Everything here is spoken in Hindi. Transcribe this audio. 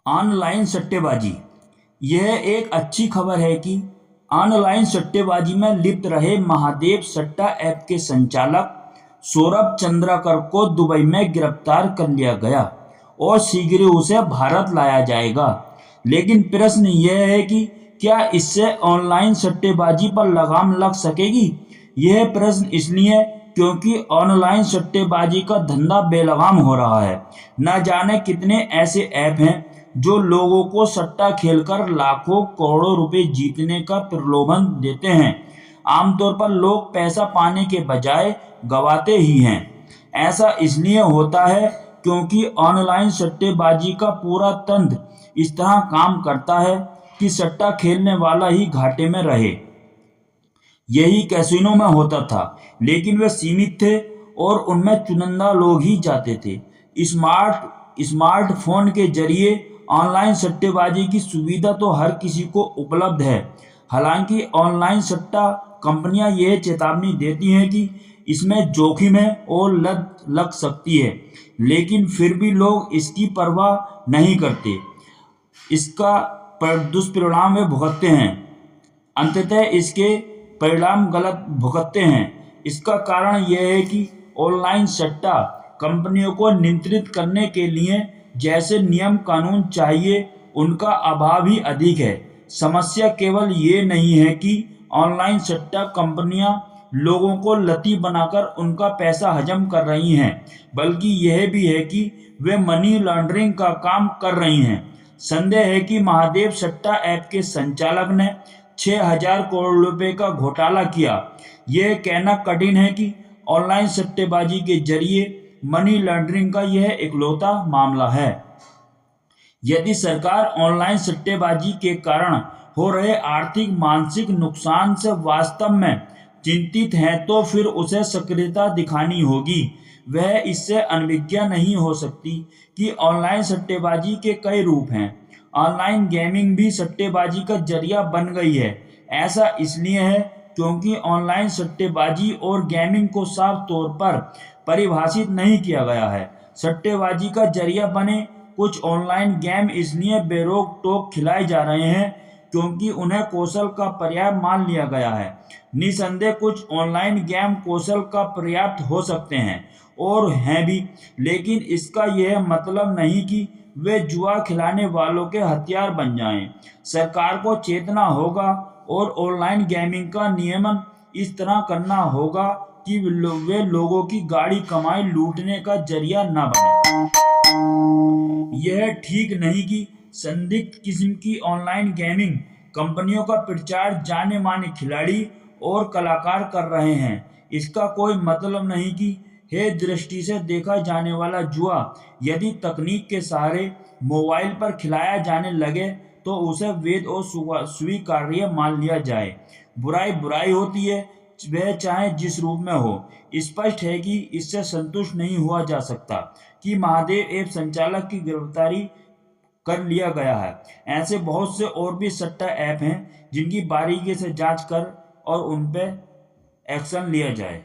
ऑनलाइन सट्टेबाजी। यह एक अच्छी खबर है कि ऑनलाइन सट्टेबाजी में लिप्त रहे महादेव सट्टा ऐप के संचालक सौरभ चंद्राकर को दुबई में गिरफ्तार कर लिया गया और शीघ्र उसे भारत लाया जाएगा। लेकिन प्रश्न यह है कि क्या इससे ऑनलाइन सट्टेबाजी पर लगाम लग सकेगी? यह प्रश्न इसलिए क्योंकि ऑनलाइन सट्टेबाजी का धंधा बेलगाम हो रहा है। न जाने कितने ऐसे ऐप हैं जो लोगों को सट्टा खेलकर लाखों करोड़ों रुपए जीतने का प्रलोभन देते हैं। आमतौर पर लोग पैसा पाने के बजाय गंवाते ही हैं। ऐसा इसलिए होता है क्योंकि ऑनलाइन सट्टेबाजी का पूरा तंत्र इस तरह काम करता है कि सट्टा खेलने वाला ही घाटे में रहे। यही कैसीनो में होता था, लेकिन वे सीमित थे और उनमें चुनिंदा लोग ही जाते थे। स्मार्टफोन के जरिए ऑनलाइन सट्टेबाजी की सुविधा तो हर किसी को उपलब्ध है। हालांकि ऑनलाइन सट्टा कंपनियां यह चेतावनी देती हैं कि इसमें जोखिम है और लत लग सकती है, लेकिन फिर भी लोग इसकी परवाह नहीं करते। इसका दुष्परिणाम वे भुगतते हैं। अंततः इसके परिणाम गलत भुगतते हैं। इसका कारण यह है कि ऑनलाइन सट्टा कंपनियों को नियंत्रित करने के लिए जैसे नियम कानून चाहिए, उनका अभाव ही अधिक है। समस्या केवल ये नहीं है कि ऑनलाइन सट्टा कंपनियां लोगों को लती बनाकर उनका पैसा हजम कर रही हैं, बल्कि यह भी है कि वे मनी लॉन्ड्रिंग का काम कर रही हैं। संदेह है कि महादेव सट्टा ऐप के संचालक ने 6,000 करोड़ रुपए का घोटाला किया। यह कहना कठिन है कि ऑनलाइन सट्टेबाजी के जरिए मनी लॉन्ड्रिंग का यह इकलौता मामला है। यदि सरकार ऑनलाइन सट्टेबाजी के कारण हो रहे आर्थिक मानसिक नुकसान से वास्तव में चिंतित है तो फिर उसे सक्रियता दिखानी होगी। वह इससे अनभिज्ञ नहीं हो सकती कि ऑनलाइन सट्टेबाजी के कई रूप हैं। ऑनलाइन गेमिंग भी सट्टेबाजी का जरिया बन गई है। ऐसा इसलिए है क्योंकि ऑनलाइन सट्टेबाजी और गेमिंग को साफ तौर पर परिभाषित नहीं किया गया है। सट्टेबाजी का जरिया बने कुछ ऑनलाइन गेम इसलिए बेरोक टोक खिलाए जा रहे हैं क्योंकि उन्हें कौशल का पर्याप्त मान लिया गया है। निसंदेह कुछ ऑनलाइन गेम कौशल का पर्याप्त हो सकते हैं और हैं भी, लेकिन इसका यह मतलब नहीं कि वे जुआ खिलाने वालों के हथियार बन जाएं। सरकार को चेतना होगा और ऑनलाइन गेमिंग का नियमन इस तरह करना होगा कि वे लोगों की गाढ़ी कमाई लूटने का जरिया न बने। यह ठीक नहीं कि संदिग्ध किस्म की ऑनलाइन गेमिंग कंपनियों का प्रचार जाने माने खिलाड़ी और कलाकार कर रहे हैं। इसका कोई मतलब नहीं कि हे दृष्टि से देखा जाने वाला जुआ यदि तकनीक के सहारे मोबाइल पर खिलाया जाने लगे तो उसे वैध और स्वीकार्य मान लिया जाए। बुराई बुराई होती है, वह चाहे जिस रूप में हो। स्पष्ट है कि इससे संतुष्ट नहीं हुआ जा सकता कि महादेव ऐप संचालक की गिरफ्तारी कर लिया गया है। ऐसे बहुत से और भी सट्टा ऐप हैं जिनकी बारीकी से जांच कर और उन पर एक्शन लिया जाए।